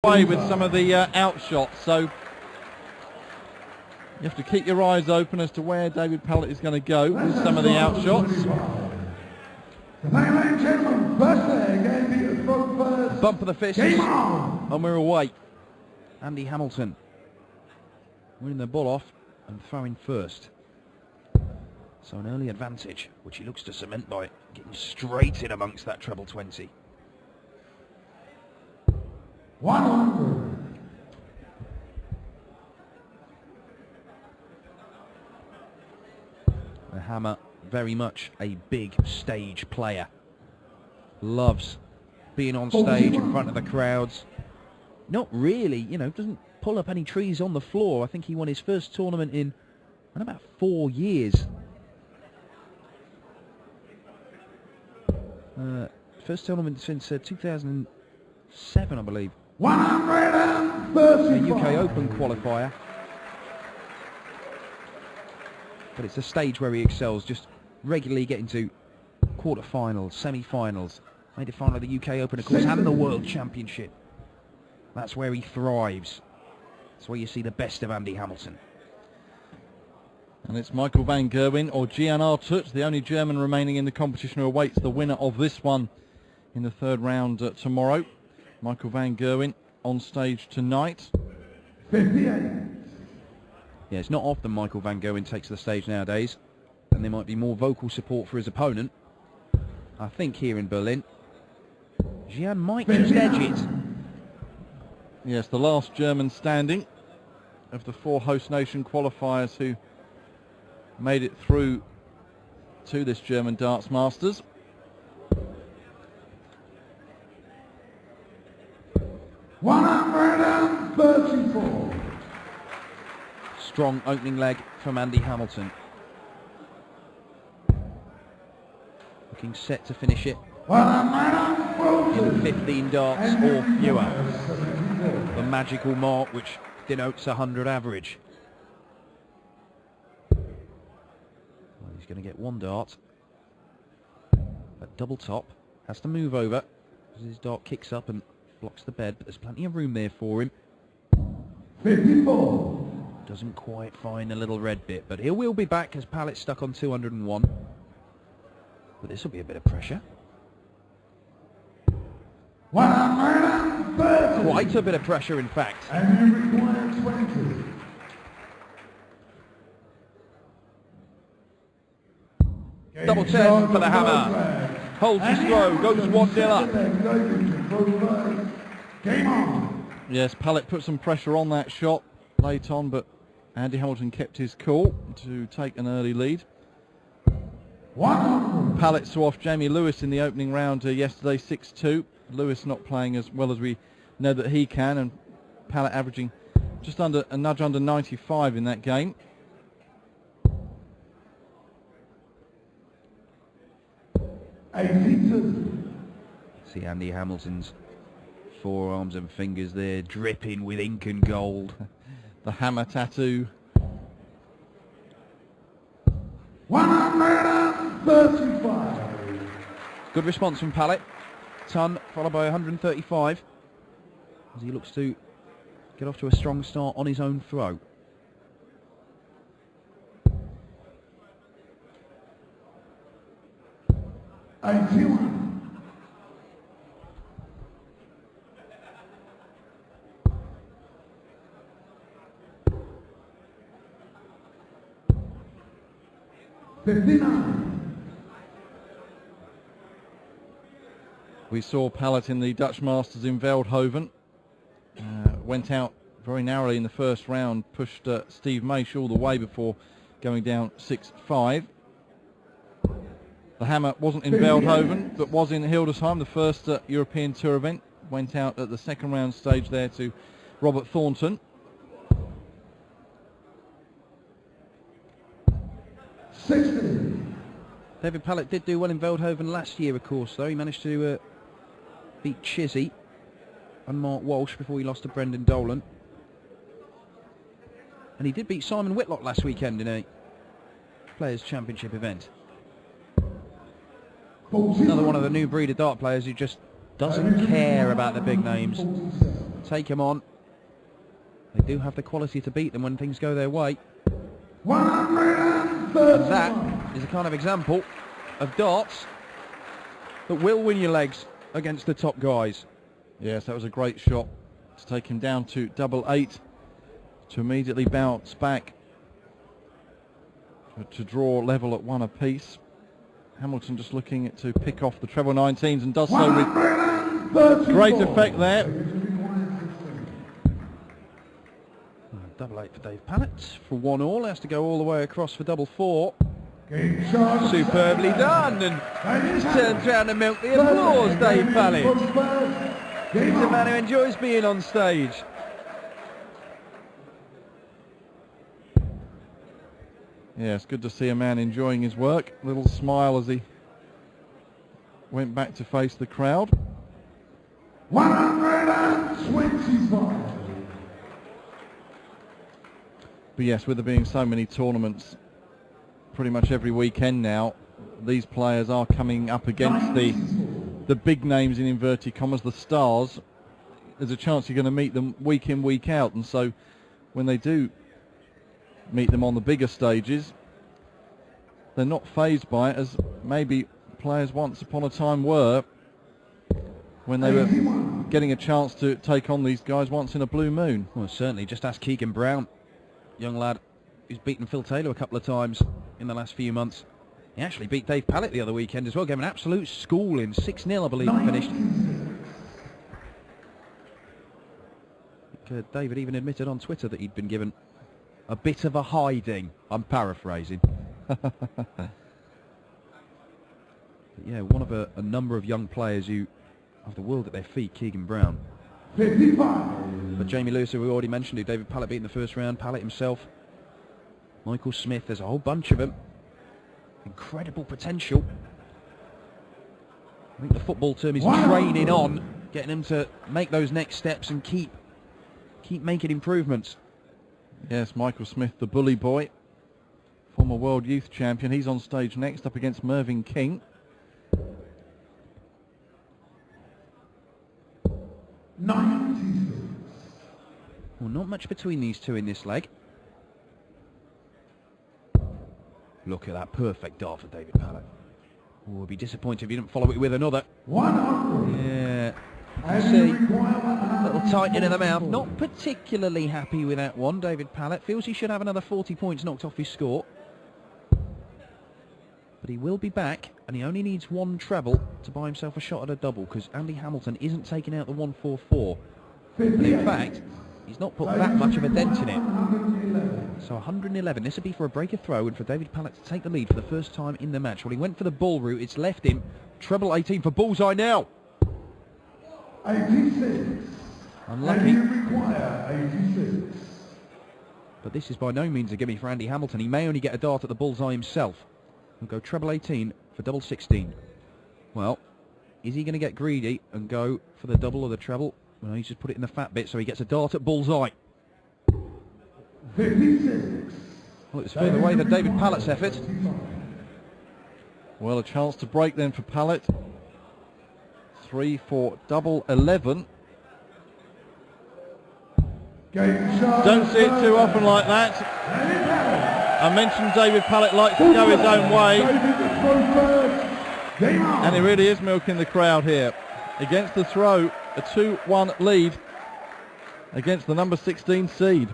away with some of the out shots, so you have to keep your eyes open as to where David Pallett is going to go with some of the out shots. Bump of the fist, and we're away. Andy Hamilton winning the ball off and throwing first. So an early advantage, which he looks to cement by getting straight in amongst that treble 20. 100. The Hammer, very much a big stage player. Loves being on stage in front of the crowds. Not really, doesn't pull up any trees on the floor. I think he won his first tournament in about 4 years. First tournament since 2007, I believe. 130. A UK Open qualifier. But it's a stage where he excels, just regularly getting to quarter-finals, semi-finals. Made a final of the UK Open, of course, and the World Championship. That's where he thrives. That's where you see the best of Andy Hamilton. And it's Michael van Gerwen or Gian Artut, the only German remaining in the competition, who awaits the winner of this one in the third round tomorrow. Michael van Gerwen on stage tonight. 58. Yeah, it's not often Michael van Gerwen takes the stage nowadays, and there might be more vocal support for his opponent. I think here in Berlin, Gian might just edge it. Yes, the last German standing of the 4 host nation qualifiers who made it through to this German Darts Masters. $134. Strong opening leg from Andy Hamilton. Looking set to finish it in 15 darts or fewer. The magical mark which denotes 100 average. Well, he's going to get 1 dart. But double top has to move over as his dart kicks up and blocks the bed, but there's plenty of room there for him. 54. Doesn't quite find the little red bit, but he will be back as Pallett's stuck on 201. But this will be a bit of pressure. 130. Quite a bit of pressure, in fact. And you require 20. Double 10 for the Hammer. Holds his throw, goes 1-0 up. Game on. Yes, Pallett put some pressure on that shot late on, but Andy Hamilton kept his cool to take an early lead. 100. Pallett saw off Jamie Lewis in the opening round yesterday, 6-2. Lewis not playing as well as we know that he can, and Pallett averaging just under a nudge under 95 in that game. See Andy Hamilton's forearms and fingers there dripping with ink and gold. The Hammer tattoo. 135. Good response from Pallett. Ton followed by 135 as he looks to get off to a strong start on his own throw. We saw Pallett in the Dutch Masters in Veldhoven. Went out very narrowly in the first round, pushed Steve Maish all the way before going down 6-5. The Hammer wasn't in Veldhoven, but was in Hildesheim, the first European Tour event. Went out at the second round stage there to Robert Thornton. 60. David Pallett did do well in Veldhoven last year, of course, though. He managed to beat Chizzy and Mark Walsh before he lost to Brendan Dolan. And he did beat Simon Whitlock last weekend in a Players' Championship event. Another one of the new breed of dart players who just doesn't care about the big names. take them on. They do have the quality to beat them when things go their way. 130. And that is a kind of example of darts that will win your legs against the top guys. Yes, that was a great shot to take him down to double 8, to immediately bounce back to draw level at 1 apiece. Hamilton just looking to pick off the treble 19s and does so with great effect there. Double 8 for Dave Pallett for 1-all. Has to go all the way across for double 4. Superbly done, and just turns around and milk the applause, Dave Pallett. He's a man who enjoys being on stage. Yeah, it's good to see a man enjoying his work. Little smile as he went back to face the crowd. 125. But yes, with there being so many tournaments pretty much every weekend now, these players are coming up against the big names in inverted commas, the stars. There's a chance you're going to meet them week in, week out, and so when they do meet them on the bigger stages, they're not fazed by it as maybe players once upon a time were when they were getting a chance to take on these guys once in a blue moon. Well, certainly. Just ask Keegan Brown, young lad who's beaten Phil Taylor a couple of times in the last few months. He actually beat Dave Pallett the other weekend as well, gave an absolute schooling. 6-0, I believe, he finished. David even admitted on Twitter that he'd been given a bit of a hiding. I'm paraphrasing. But yeah, one of a number of young players who have the world at their feet, Keegan Brown. 55. But Jamie Lewis, who we already mentioned, who David Pallett beat in the first round, Pallett himself, Michael Smith, there's a whole bunch of them. Incredible potential. I think the football term is training on, getting them to make those next steps and keep making improvements. Yes, Michael Smith, the bully boy, former world youth champion. He's on stage next up against Mervyn King. 96. Well, not much between these two in this leg. Look at that perfect dart for David Pallett. Oh, we'll be disappointed if he didn't follow it with another. 100. Yeah, you can see a little tightening in the mouth. Not particularly happy with that one, David Pallett. Feels he should have another 40 points knocked off his score. But he will be back, and he only needs 1 treble to buy himself a shot at a double, because Andy Hamilton isn't taking out the 144. And in fact, he's not put that much of a dent in it. So 111. This would be for a breaker throw and for David Pallett to take the lead for the first time in the match. Well, he went for the ball route. It's left him. Treble 18 for bullseye now. 86. Unlucky. And you require 86. But this is by no means a gimme for Andy Hamilton. He may only get a dart at the bullseye himself. He'll go treble 18 for double 16. Well, is he going to get greedy and go for the double or the treble? Well, he's just put it in the fat bit, so he gets a dart at bullseye. 56. Well, it was further away than David Pallett's effort. Well, a chance to break then for Pallett. 3 for double 11. Don't see it too often like that. I mentioned David Pallett likes to go his own way, and he really is milking the crowd here. Against the throw, a 2-1 lead against the number 16 seed.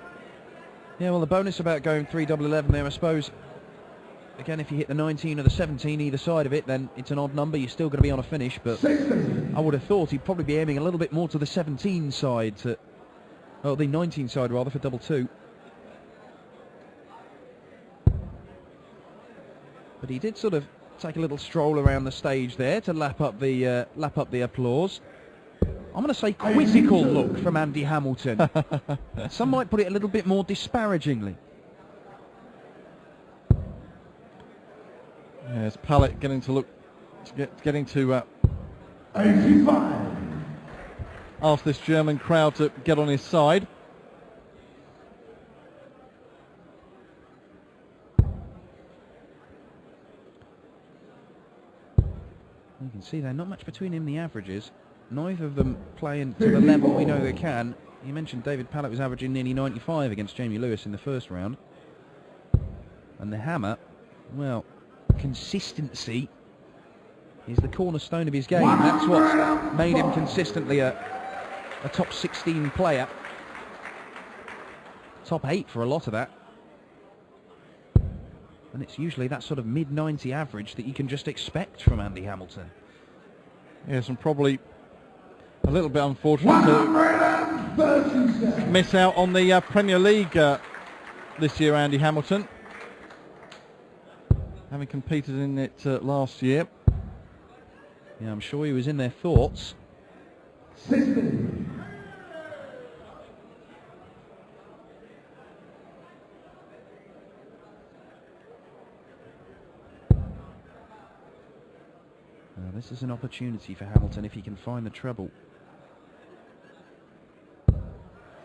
Yeah, well, the bonus about going 3 double 11 there, I suppose, again, if you hit the 19 or the 17 either side of it, then it's an odd number. You're still going to be on a finish, but I would have thought he'd probably be aiming a little bit more to the 17 side, the 19 side rather, for double 2. But he did sort of take a little stroll around the stage there to lap up the applause. I'm going to say quizzical look from Andy Hamilton. Some might put it a little bit more disparagingly. Yes, Pallett getting to look, getting to 85. ask this German crowd to get on his side. You can see there, not much between him and the averages. Neither of them playing to the level we know they can. You mentioned David Pallett was averaging nearly 95 against Jamie Lewis in the first round. And the hammer, well, consistency is the cornerstone of his game. That's what's made him consistently a top 16 player. Top 8 for a lot of that. And it's usually that sort of mid-90 average that you can just expect from Andy Hamilton. Yes, and probably a little bit unfortunate to miss out on the Premier League this year, Andy Hamilton. Having competed in it last year. Yeah, I'm sure he was in their thoughts. 60. This is an opportunity for Hamilton if he can find the treble.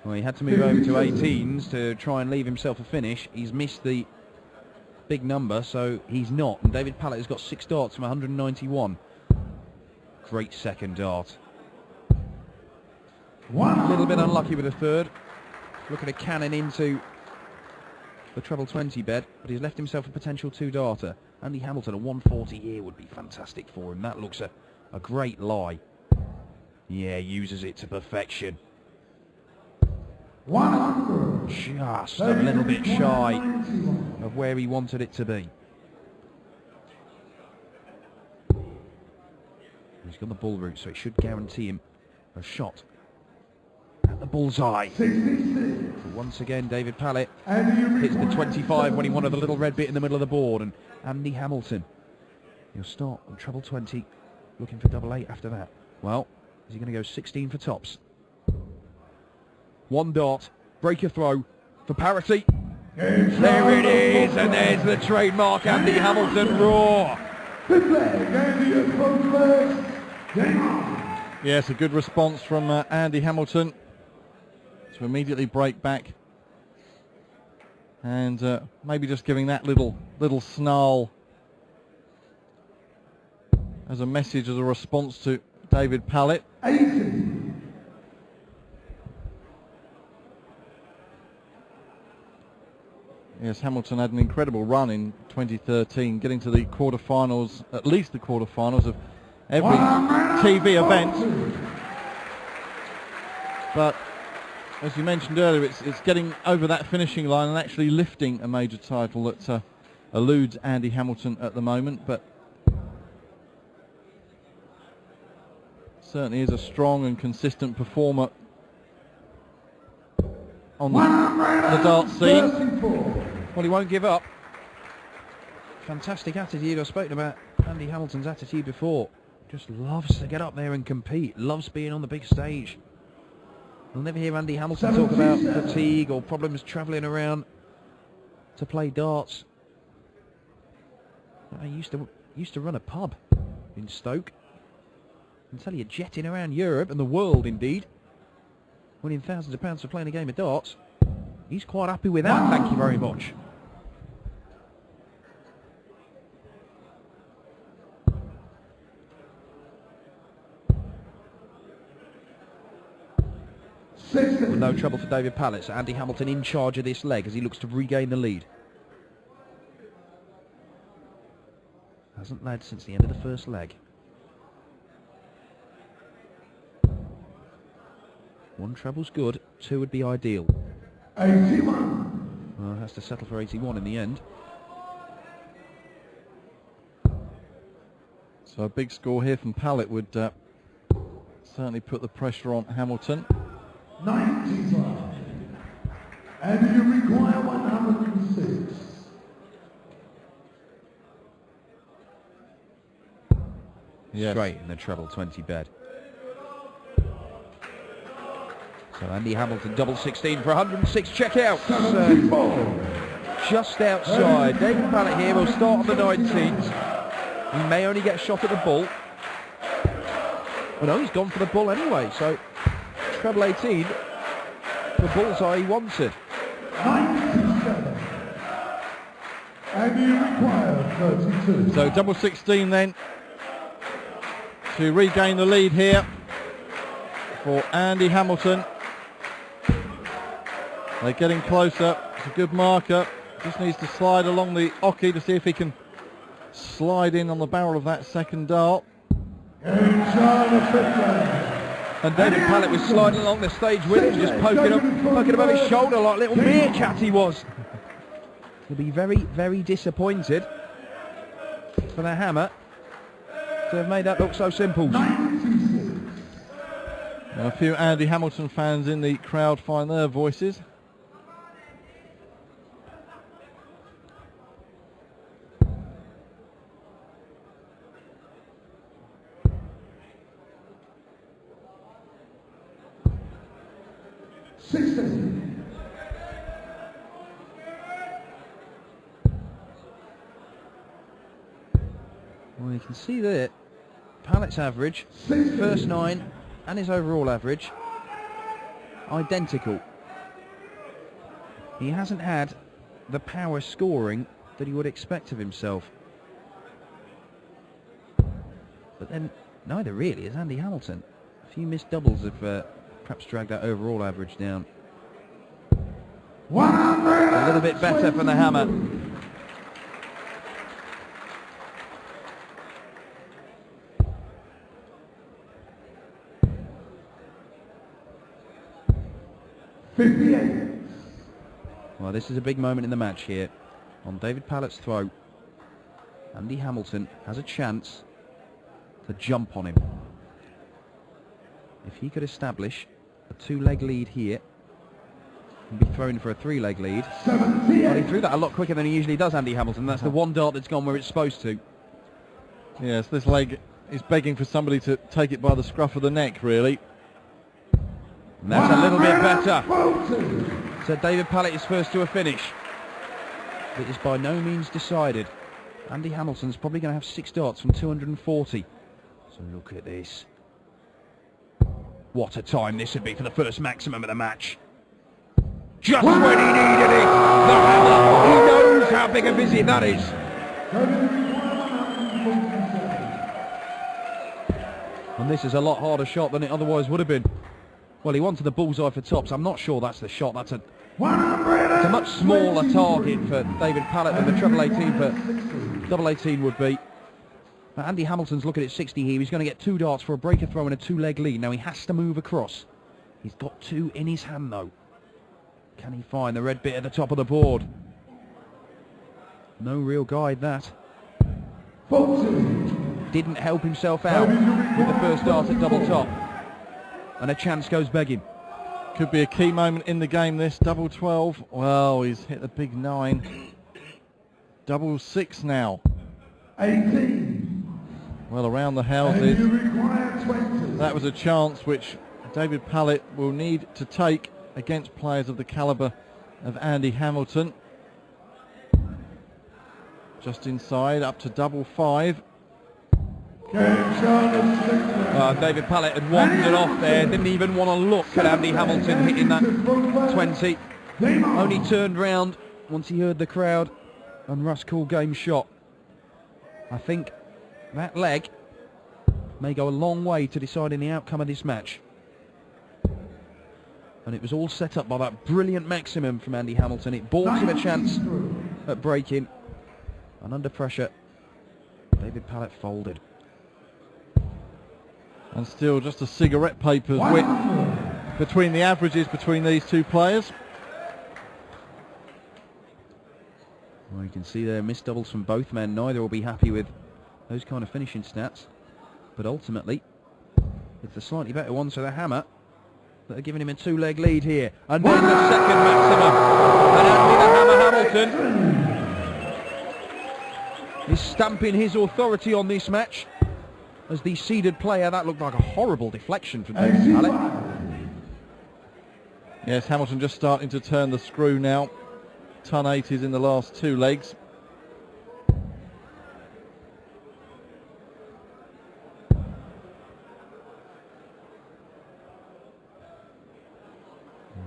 Well, he had to move over to 18s to try and leave himself a finish. He's missed the big number, so he's not. And David Pallett has got 6 darts from 191. Great second dart. A little bit unlucky with the third. Looking to cannon into the treble 20 bed, but he's left himself a potential 2-darter. Andy Hamilton, a 140 here would be fantastic for him. That looks a great lie. Yeah, uses it to perfection. 100. Just a little bit shy of where he wanted it to be. He's got the bull route, so it should guarantee him a shot at the bullseye. 66. Once again, David Pallett And hits the 25 when he wanted the little red bit in the middle of the board, and Andy Hamilton, he'll start on treble 20, looking for double 8 after that. Well, is he going to go 16 for tops? 1 dart, break a throw for parity. There it is, and there's the trademark Andy Hamilton roar. The flag, Andy approaches. Game on. Yes, a good response from Andy Hamilton to immediately break back. And maybe just giving that little snarl as a message, as a response to David Pallett. 80. Yes, Hamilton had an incredible run in 2013, getting to the quarterfinals, at least the quarterfinals of every TV event. But as you mentioned earlier, it's getting over that finishing line and actually lifting a major title that eludes Andy Hamilton at the moment, but certainly is a strong and consistent performer on the dart scene. Well, he won't give up. Fantastic attitude. I've spoken about Andy Hamilton's attitude before. Just loves to get up there and compete. Loves being on the big stage. You'll never hear Andy Hamilton talk about fatigue or problems travelling around to play darts. I used to run a pub in Stoke. I can tell you, jetting around Europe and the world, indeed, winning thousands of pounds for playing a game of darts. He's quite happy with that, thank you very much. Well, no trouble for David Pallett, so Andy Hamilton in charge of this leg as he looks to regain the lead. Hasn't led since the end of the first leg. 1 treble's good, 2 would be ideal. 81. Well, has to settle for 81 in the end. So a big score here from Pallett would certainly put the pressure on Hamilton. 95. And you require 106. Yes. Straight in the treble 20 bed. So Andy Hamilton double 16 for 106 checkouts. Just outside. David Pallett here will start on the 19th. He may only get a shot at the bull. Well, no, he's gone for the bull anyway. So treble 18, the bullseye he wanted. 97. And you require 32. So double 16 then to regain the lead here for Andy Hamilton. They're getting closer. It's a good marker. Just needs to slide along the oki to see if he can slide in on the barrel of that second dart. And David Pallett was sliding along the stage with him, just poking above his shoulder like little meerkat he was. He'll be very, very disappointed for the hammer to have made that look so simple. And a few Andy Hamilton fans in the crowd find their voices. Well, you can see there, Pallett's average, first 9 and his overall average, identical. He hasn't had the power scoring that he would expect of himself. But then, neither really is Andy Hamilton. A few missed doubles have perhaps dragged that overall average down. A little bit better for the hammer. Well, this is a big moment in the match here. On David Pallett's throw, Andy Hamilton has a chance to jump on him. If he could establish a 2-leg lead here and be thrown for a 3-leg lead. Well, he threw that a lot quicker than he usually does, Andy Hamilton. That's the one dart that's gone where it's supposed to. Yes, this leg is begging for somebody to take it by the scruff of the neck, really. And that's a little bit better. So David Pallett is first to a finish. It is by no means decided. Andy Hamilton's probably going to have 6 darts from 240. So look at this. What a time this would be for the first maximum of the match. Just when he needed it, the hammer. He knows how big a visit that is. And this is a lot harder shot than it otherwise would have been. Well, he wanted the bullseye for tops. I'm not sure that's the shot. It's a much smaller target for David Pallett than the treble 18 for double 18 would be. But Andy Hamilton's looking at 60 here. He's going to get 2 darts for a breaker throw and a 2-leg lead. Now he has to move across. He's got 2 in his hand though. Can he find the red bit at the top of the board? No real guide that. Didn't help himself out with the first dart at double top. And a chance goes begging. Could be a key moment in the game, this. Double 12. Well, he's hit the big 9. Double 6 now. 18. Well, around the houses. That was a chance which David Pallett will need to take against players of the calibre of Andy Hamilton. Just inside, up to double 5. David Pallett had wandered off there, didn't even want to look at Andy Hamilton hitting that 20. Only turned round once he heard the crowd and Russ called game shot. I think that leg may go a long way to deciding the outcome of this match. And it was all set up by that brilliant maximum from Andy Hamilton. It bought him a chance at breaking. And under pressure, David Pallett folded. And still just a cigarette paper's width between the averages between these two players. Well, you can see there missed doubles from both men. Neither will be happy with those kind of finishing stats. But ultimately, it's the slightly better ones for the hammer that are giving him a 2-leg lead here. And then the second maximum. And Andy the Hammer Hamilton is stamping his authority on this match. As the seeded player, that looked like a horrible deflection from David Pallett. Yes, Hamilton just starting to turn the screw now. Ton 80s in the last 2 legs.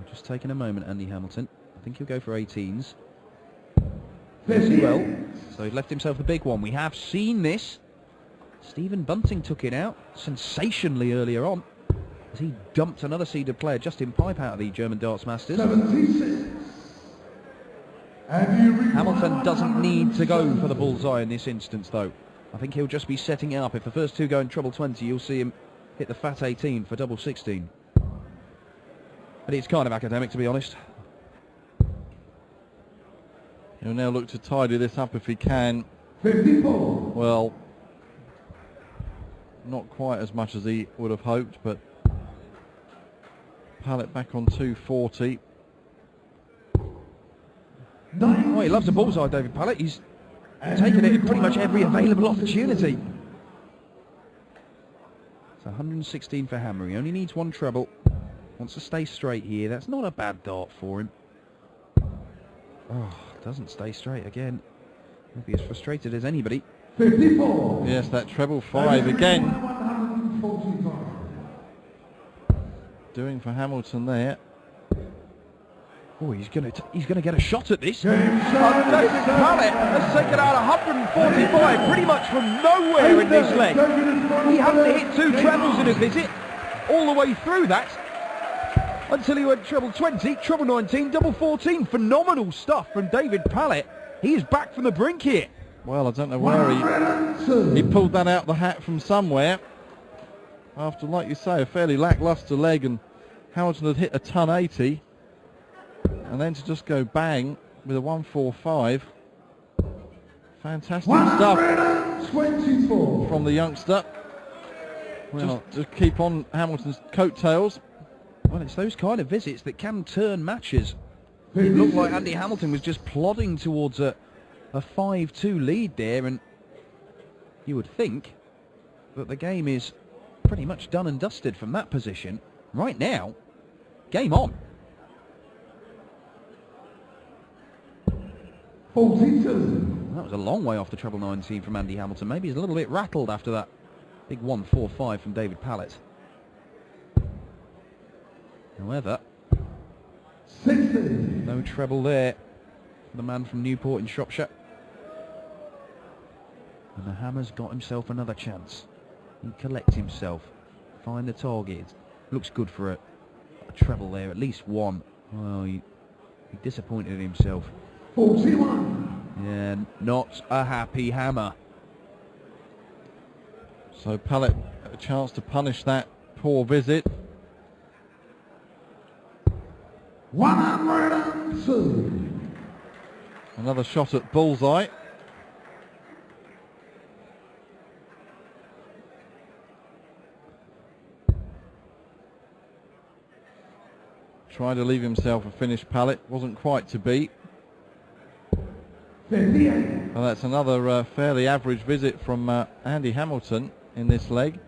Just taking a moment, Andy Hamilton. I think he'll go for 18s. Well, so he's left himself the big one. We have seen this. Stephen Bunting took it out sensationally earlier on. as he dumped another seeded player, Justin Pipe, out of the German Darts Masters. 76. Hamilton doesn't need to go for the bullseye in this instance, though. I think he'll just be setting it up. If the first two go in treble 20, you'll see him hit the fat 18 for double 16. But it's kind of academic, to be honest. He'll now look to tidy this up if he can. 54. Well, not quite as much as he would have hoped, but Pallett back on 240. Oh, he loves the bullseye, David Pallett. He's taken it at pretty much every available opportunity. It's 116 for Hammer. He only needs one treble. Wants to stay straight here. That's not a bad dart for him. Oh, doesn't stay straight again. He'll be as frustrated as anybody. 54. Yes, that treble 5 again. 145. Doing for Hamilton there. Oh, he's going to get a shot at this. Game David Pallett has taken out 145 pretty much from nowhere in this leg. He hadn't hit two trebles in a visit all the way through that until he went treble 20, treble 19, double 14. Phenomenal stuff from David Pallett. He is back from the brink here. Well, I don't know where he pulled that out the hat from somewhere. After, like you say, a fairly lacklustre leg, and Hamilton had hit a ton 80. And then to just go bang with a 145. Fantastic stuff 24. from the youngster. Well, just keep on Hamilton's coattails. Well, it's those kind of visits that can turn matches. It looked like Andy Hamilton was just plodding towards a 5-2 lead there, and you would think that the game is pretty much done and dusted from that position. Right now, game on. 42. That was a long way off the treble 19 from Andy Hamilton. Maybe he's a little bit rattled after that big 145 from David Pallett. However, 60. no treble there for the man from Newport in Shropshire. And the Hammer's got himself another chance. He can collect himself, find the target. Looks good for a treble there, at least one. Well, he disappointed himself. 41. Yeah, not a happy Hammer. So Pallett a chance to punish that poor visit. 102. Another shot at bullseye. Tried to leave himself a finished Pallett. Wasn't quite to be. 58. Well, that's another fairly average visit from Andy Hamilton in this leg.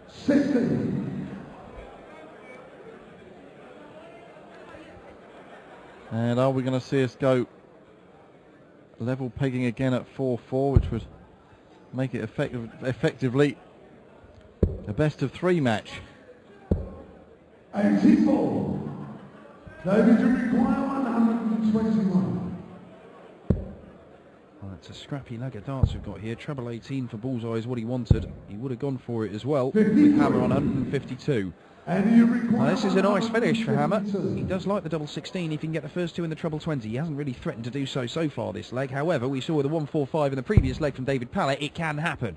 60. And are we going to see us go level pegging again at 4-4, which would make it effectively a best of 3 match? 84. David, you require 121. Well, that's a scrappy leg of darts we've got here. Treble 18 for bullseye is what he wanted. He would have gone for it as well, with Hammer on 152. And you require Now, this is a nice finish for Hammer. 152. He does like the double 16 if he can get the first two in the treble 20. He hasn't really threatened to do so far this leg. However, we saw with the 145 in the previous leg from David Pallett, it can happen.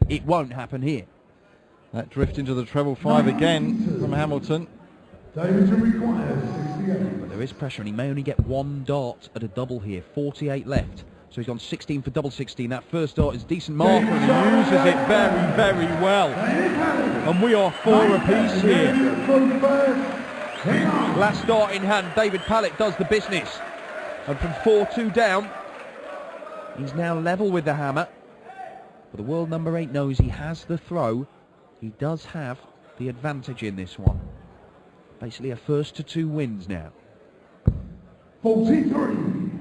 It won't happen here. That drift into the treble 5 again from Hamilton. David, you require 68. But there is pressure, and he may only get one dart at a double here. 48 left. So he's on 16 for double 16. That first dart is a decent marker, and he uses it very, very well. And we are 4 apiece here. Last dart in hand, David Pallett does the business. And from 4-2 down, he's now level with the Hammer. But the world number 8 knows he has the throw. He does have the advantage in this one. Basically a first to 2 wins now. 43.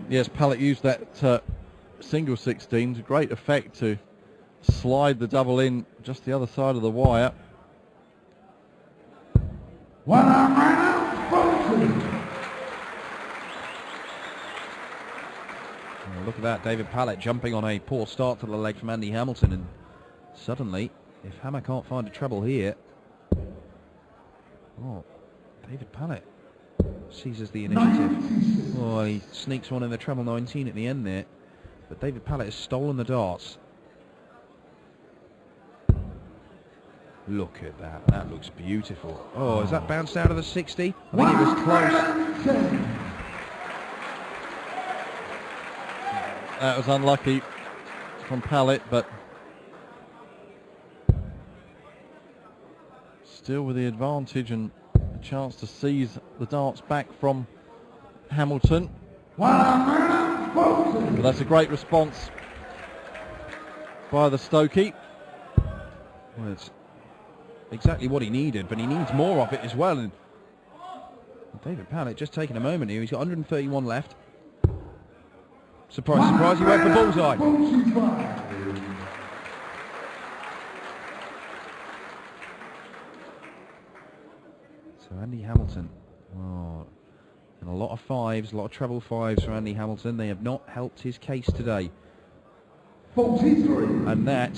Yes, Pallett used that single 16 to great effect to slide the double in just the other side of the wire. 140. Oh, look at that, David Pallett jumping on a poor start to the leg from Andy Hamilton, and Suddenly, if Hammer can't find a treble here... Oh, David Pallett seizes the initiative. Oh, he sneaks one in the treble 19 at the end there. But David Pallett has stolen the darts. Look at that. That looks beautiful. Oh, has that bounced out of the 60? I think it was close. That was unlucky from Pallett, but still with the advantage and a chance to seize the darts back from Hamilton. But that's a great response by the Stokey. Well, it's exactly what he needed, but he needs more of it as well. And David Pallett just taking a moment here. He's got 131 left. Surprise, surprise, he went for bullseye. So Andy Hamilton, oh, and a lot of fives, a lot of treble fives for Andy Hamilton. They have not helped his case today. 43. And that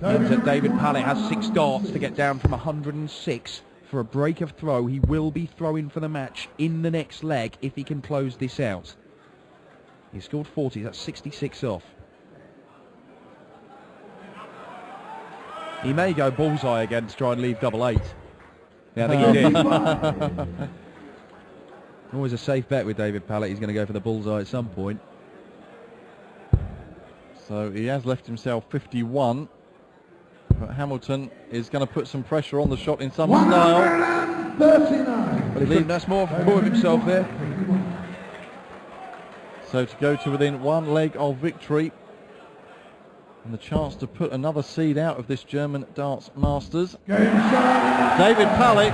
means that David Pallett has 6 darts to get down from 106 for a break of throw. He will be throwing for the match in the next leg if he can close this out. He scored 40, that's 66 off. He may go bullseye again to try and leave double 8. Yeah, I think he did. Always a safe bet with David Pallett. He's going to go for the bullseye at some point. So he has left himself 51. But Hamilton is going to put some pressure on the shot in some style. 39. But he that's more of himself there. So to go to within 1 leg of victory and the chance to put another seed out of this German Darts Masters. David Pallett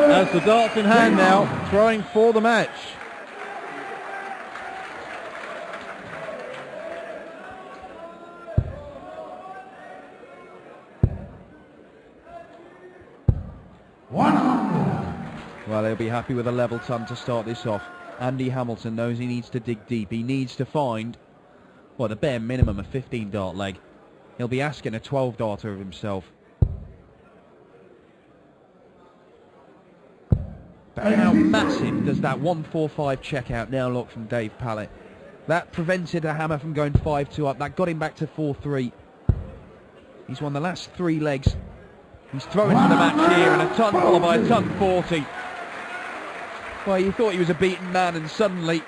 has the darts in hand now, throwing for the match. Well, he'll be happy with a level ton to start this off. Andy Hamilton knows he needs to dig deep. He needs to find, well, the bare minimum a 15 dart leg. He'll be asking a 12 darter of himself. But how massive does that 145 checkout now look from Dave Pallett? That prevented a Hammer from going 5-2 up. That got him back to 4-3. He's won the last 3 legs. He's throwing for the match here, and a ton followed by a ton 40. Well, you thought he was a beaten man, and suddenly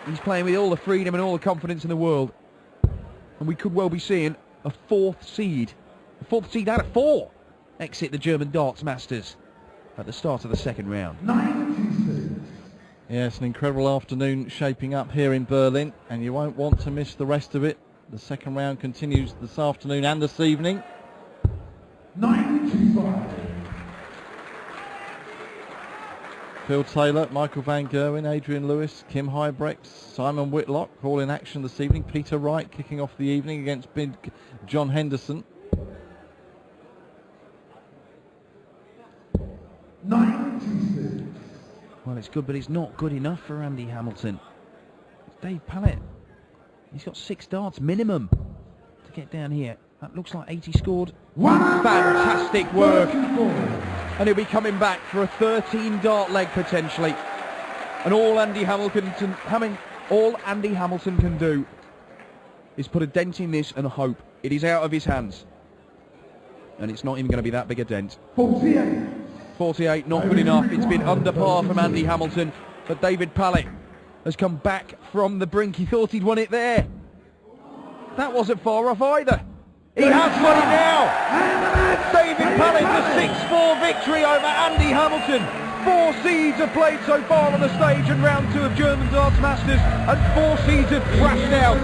he's playing with all the freedom and all the confidence in the world. And we could well be seeing a 4th seed out of 4, exit the German Darts Masters at the start of the 2nd round. 96. Yes, an incredible afternoon shaping up here in Berlin, and you won't want to miss the rest of it. The 2nd round continues this afternoon and this evening. 95. Phil Taylor, Michael Van Gerwen, Adrian Lewis, Kim Huybrechts, Simon Whitlock all in action this evening. Peter Wright kicking off the evening against big John Henderson. 96. Well, it's good, but it's not good enough for Andy Hamilton. It's Dave Pallett. He's got 6 darts minimum to get down here. That looks like 80 scored. Fantastic work. And he'll be coming back for a 13 dart leg potentially. And all Andy Hamilton can do is put a dent in this and hope. It is out of his hands. And it's not even going to be that big a dent. 48. 48, not good enough. It's been under par from Andy Hamilton. But David Pallett has come back from the brink. He thought he'd won it there. That wasn't far off either. He has won it now! David Pallett, the 6-4 victory over Andy Hamilton. 4 seeds have played so far on the stage in round 2 of German Darts Masters, and 4 seeds have crashed out.